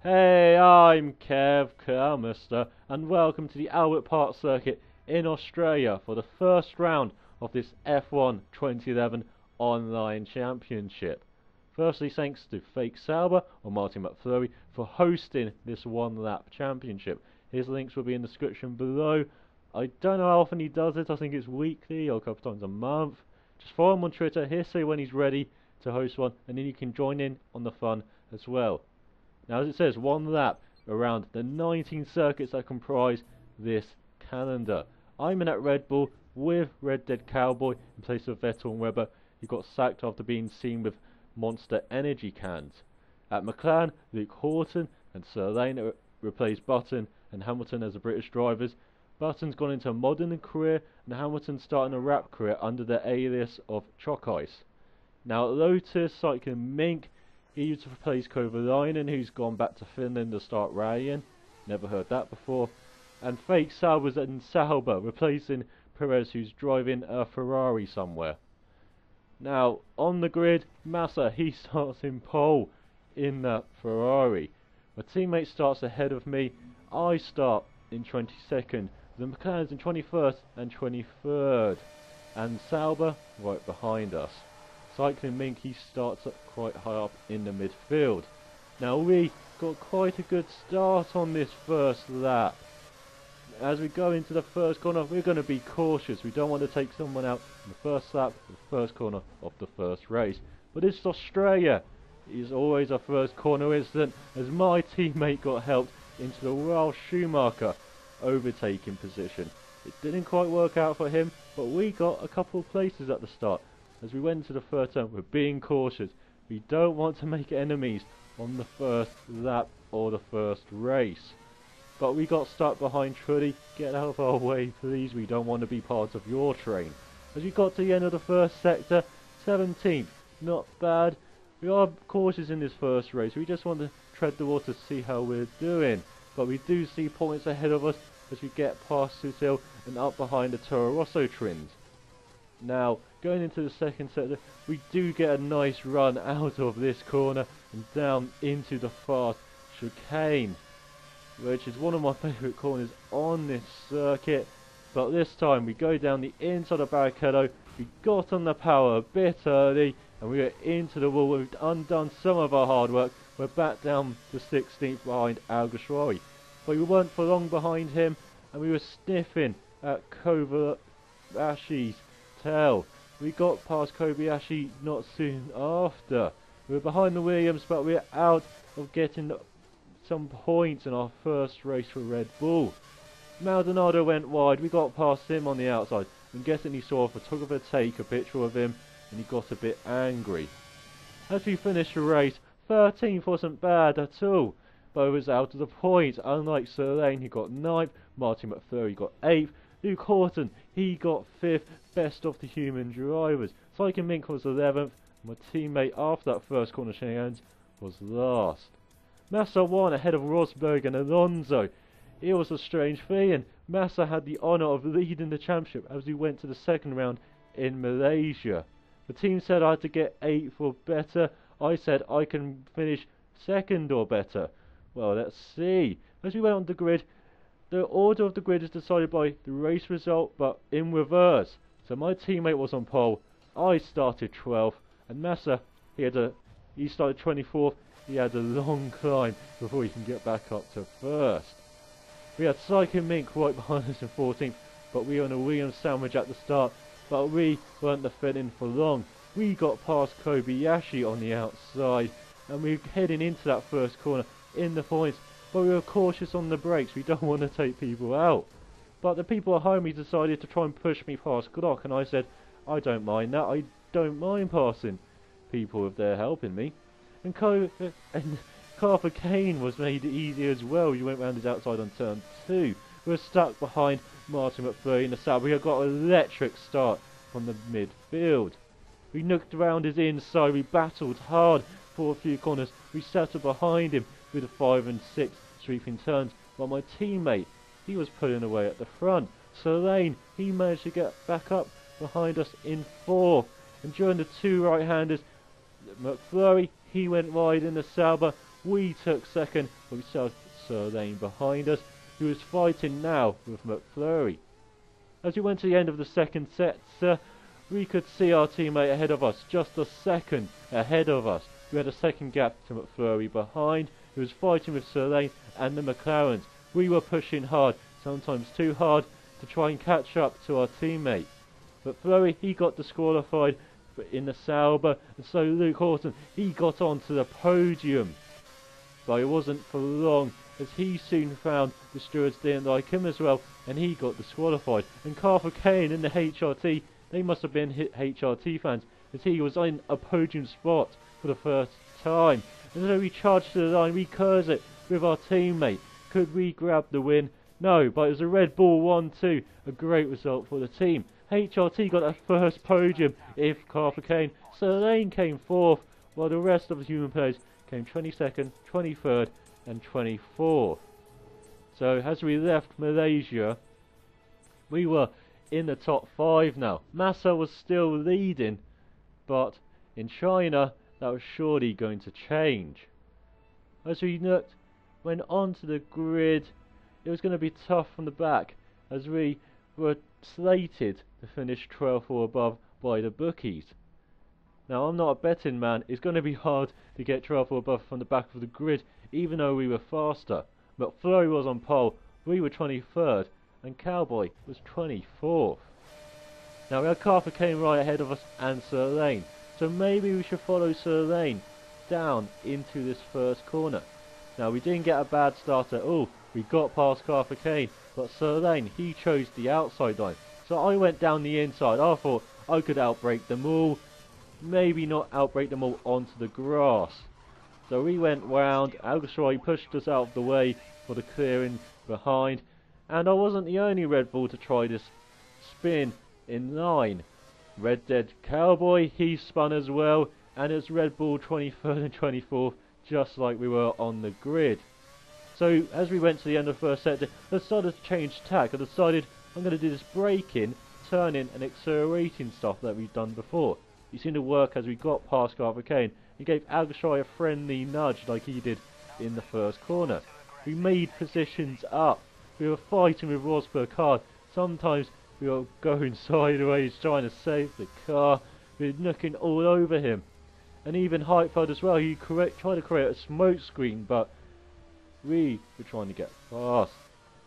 Hey, I'm Kev Kermister, and welcome to the Albert Park Circuit in Australia for the first round of this F1 2011 Online Championship. Firstly, thanks to Fake Sauber or Martin McFlurry for hosting this one-lap championship. His links will be in the description below. I don't know how often he does it. I think it's weekly or a couple times a month. Just follow him on Twitter. He'll say when he's ready to host one, and then you can join in on the fun as well. Now, as it says, one lap around the 19 circuits that comprise this calendar. I'm in at Red Bull with Red Dead Cowboy in place of Vettel and Webber, who got sacked after being seen with Monster Energy cans. At McLaren, Luke Horton and Sir Lane replaced Button and Hamilton as the British drivers. Button's gone into a modelling career, and Hamilton's starting a rap career under the alias of Chalk Ice. Now, at Lotus, cycling Mink, he used to replace Kovalainen, who's gone back to Finland to start rallying. Never heard that before. And Fake Sauber's in Sauber, replacing Perez, who's driving a Ferrari somewhere. Now, on the grid, Massa, he starts in pole in that Ferrari. My teammate starts ahead of me. I start in 22nd. The McLaren's in 21st and 23rd. And Sauber right behind us. Cycling Mink, he starts up quite high up in the midfield. Now we got quite a good start on this first lap. As we go into the first corner, we're going to be cautious. We don't want to take someone out in the first lap, the first corner of the first race. But it's Australia. It is always a first corner incident, as my teammate got helped into the Ralf Schumacher overtaking position. It didn't quite work out for him, but we got a couple of places at the start. As we went into the third turn, we're being cautious. We don't want to make enemies on the first lap or the first race. But we got stuck behind Trulli. Get out of our way, please. We don't want to be part of your train. As we got to the end of the first sector, 17th. Not bad. We are cautious in this first race. We just want to tread the water to see how we're doing. But we do see points ahead of us as we get past Sutil and up behind the Toro Rosso twins. Now, going into the second sector, we do get a nice run out of this corner and down into the fast chicane, which is one of my favourite corners on this circuit. But this time we go down the inside of Barrichello. We got on the power a bit early and we were into the wall. We've undone some of our hard work. We're back down to 16th behind Alguersuari. But we weren't for long behind him, and we were sniffing at Kobayashi's tail. We got past Kobayashi not soon after. We were behind the Williams, but we were out of getting some points in our first race for Red Bull. Maldonado went wide. We got past him on the outside. I'm guessing he saw a photographer take a picture of him, and he got a bit angry. As we finished the race, 13th wasn't bad at all, but it was out of the points. Unlike Sir Lane, he got 9th. Martin McFlurry got 8th. Luke Horton, he got 5th. Best of the human drivers. Cycling Mink was 11th. My teammate after that first corner shenanigans was last. Massa won ahead of Rosberg and Alonso. It was a strange feeling. Massa had the honour of leading the championship as we went to the second round in Malaysia. The team said I had to get 8th or better. I said I can finish 2nd or better. Well, let's see. As we went on the grid, the order of the grid is decided by the race result, but in reverse. So my teammate was on pole. I started 12th, and Massa, he started 24th. He had a long climb before he can get back up to first. We had Cycling Mink right behind us in 14th, but we were on a Williams sandwich at the start. But we weren't defending for long. We got past Kobayashi on the outside, and we were heading into that first corner in the points. But we were cautious on the brakes. We don't want to take people out. But the people behind me decided to try and push me past Glock, and I said, I don't mind that. I don't mind passing people if they're helping me. And Carver Kane was made easy as well. You went round his outside on turn 2. We were stuck behind Martin McFlurry in the south. We got an electric start from the midfield. We knocked around his inside. We battled hard for a few corners. We settled behind him with the 5 and 6 sweeping turns, while my teammate, he was pulling away at the front. Sir Lane, he managed to get back up behind us in 4th. And during the two right-handers, McFlurry, he went wide in the Sauber, We took second, but we still had Sir Lane behind us, who was fighting now with McFlurry. As we went to the end of the second set, we could see our teammate ahead of us, just a second ahead of us. We had a second gap to McFlurry behind, who was fighting with Sir Lane and the McLarens. We were pushing hard, sometimes too hard, to try and catch up to our teammate. McFlurry, he got disqualified in the Sauber, and so Luke Horton, he got onto the podium. But it wasn't for long, as he soon found the stewards didn't like him as well, and he got disqualified. And Carver Kane in the HRT, they must have been HRT fans, as he was in a podium spot for the first time. And so we charged to the line, we curse it with our teammate. Could we grab the win? No, but it was a Red Bull 1-2, a great result for the team. HRT got a first podium if Carver Kane. Sir Lane came fourth, while the rest of the human players came 22nd, 23rd and 24th. So as we left Malaysia, we were in the top 5 now. Massa was still leading, but in China that was surely going to change. As we went onto the grid, it was going to be tough from the back, as we were slated to finish 12th or above by the bookies. Now, I'm not a betting man. It's going to be hard to get 12th or above from the back of the grid, even though we were faster. But McFlurry was on pole, we were 23rd, and Cowboy was 24th. Now, we had Carver Kane right ahead of us and Sir Lane, so maybe we should follow Sir Lane down into this first corner. Now, we didn't get a bad start at all. We got past Carver Kane, but Sir Lane, he chose the outside line. So I went down the inside. I thought I could outbrake them all. Maybe not outbrake them all onto the grass. So we went round. Algusroy pushed us out of the way for the clearing behind. And I wasn't the only Red Bull to try this spin in line. Red Dead Cowboy, he spun as well. And it's Red Bull 23rd and 24th, just like we were on the grid. So as we went to the end of the first set, I decided to change tack. I decided I'm going to do this braking, turning and accelerating stuff that we've done before. You seemed to work as we got past Carver Kane. He gave Algusroy a friendly nudge like he did in the first corner. We made positions up. We were fighting with Rosberg hard. Sometimes we were going sideways trying to save the car. We were looking all over him. And even Heitfeld as well. He tried to create a smoke screen, but we were trying to get fast.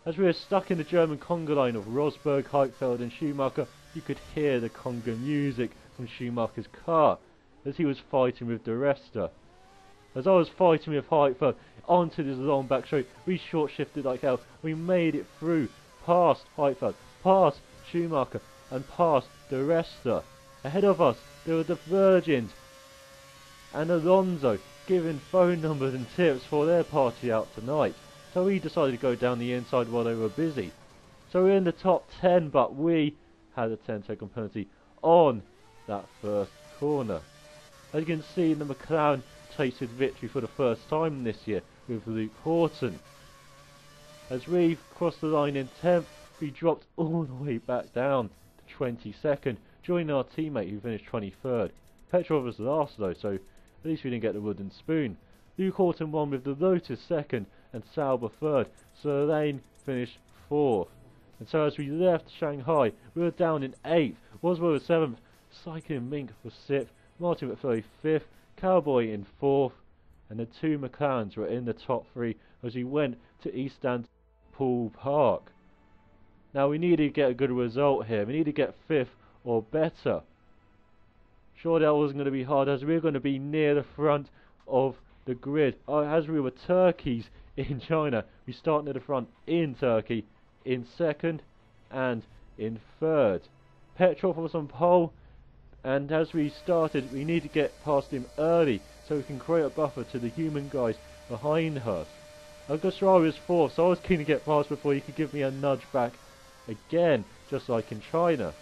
As we were stuck in the German conga line of Rosberg, Heitfeld and Schumacher, you could hear the conga music from Schumacher's car as he was fighting with the Resta. As I was fighting with Heitfeld onto this long back straight, we short shifted like hell. We made it through, past Heitfeld, past Schumacher and past the Resta. Ahead of us there were the Virgins and Alonso giving phone numbers and tips for their party out tonight. So we decided to go down the inside while they were busy. So we're in the top 10, but we had a 10-second penalty on that first corner. As you can see, the McLaren tasted victory for the first time this year with Luke Horton. As we crossed the line in 10th, we dropped all the way back down to 22nd, joining our teammate who finished 23rd. Petrov was last though, so at least we didn't get the wooden spoon. Luke Horton won with the Lotus 2nd and Sauber 3rd. Sir Lane finished 4th. And so as we left Shanghai, we were down in 8th. Roswell was 7th. Cycling Mink was 6th. Martin McFlurry 5th. Cowboy in 4th. And the two McLarens were in the top 3 as we went to Istanbul Park. Now we need to get a good result here. We need to get 5th or better. Sure, that wasn't going to be hard as we were going to be near the front of the grid. As we were turkeys in China, we started near the front in Turkey, in 2nd and in 3rd. Petrov was on pole, and as we started, we need to get past him early so we can create a buffer to the human guys behind us. Augustin was 4th, so I was keen to get past before he could give me a nudge back again, just like in China.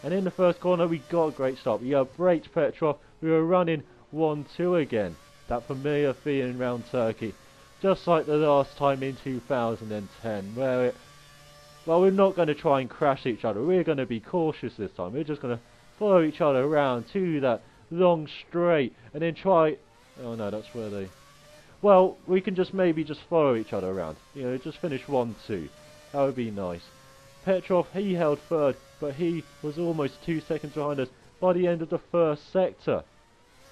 And in the first corner, we got a great start. We braked Petrov. We were running 1-2 again. That familiar feeling around Turkey. Just like the last time in 2010, where we're not going to try and crash each other. We're going to be cautious this time. We're just going to follow each other around to that long straight and then try... Oh no, that's where they... well, we can just maybe just follow each other around. You know, just finish 1-2. That would be nice. Petrov, he held third, but he was almost 2 seconds behind us by the end of the first sector.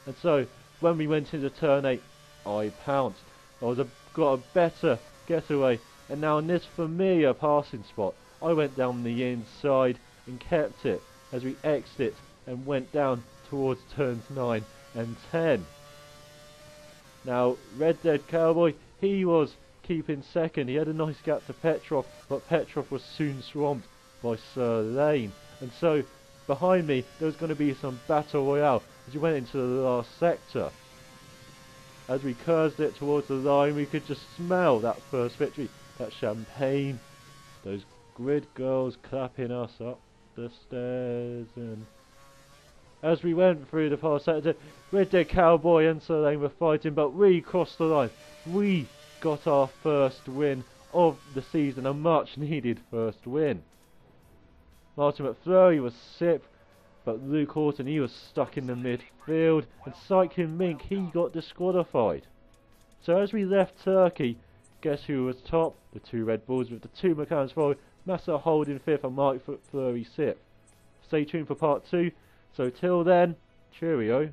And so, when we went into turn 8, I pounced. Got a better getaway, and now in this familiar passing spot, I went down the inside and kept it as we exited and went down towards turns 9 and 10. Now, Red Dead Cowboy, he was keeping second. He had a nice gap to Petrov, but Petrov was soon swamped by Sir Lane. And so, behind me, there was going to be some battle royale as we went into the last sector. As we cursed it towards the line, we could just smell that first victory, that champagne, those grid girls clapping us up the stairs. And as we went through the past sector, Red Dead Cowboy and Sir Lane were fighting, but we crossed the line. We got our first win of the season, a much needed first win. Martin McFlurry was sixth, but Luke Horton, he was stuck in the midfield, and Cycling Mink, he got disqualified. So as we left Turkey, guess who was top? The 2 Red Bulls with the 2 McLarens following, Massa holding 5th and Mike McFlurry 6th. Stay tuned for part 2, so till then, cheerio.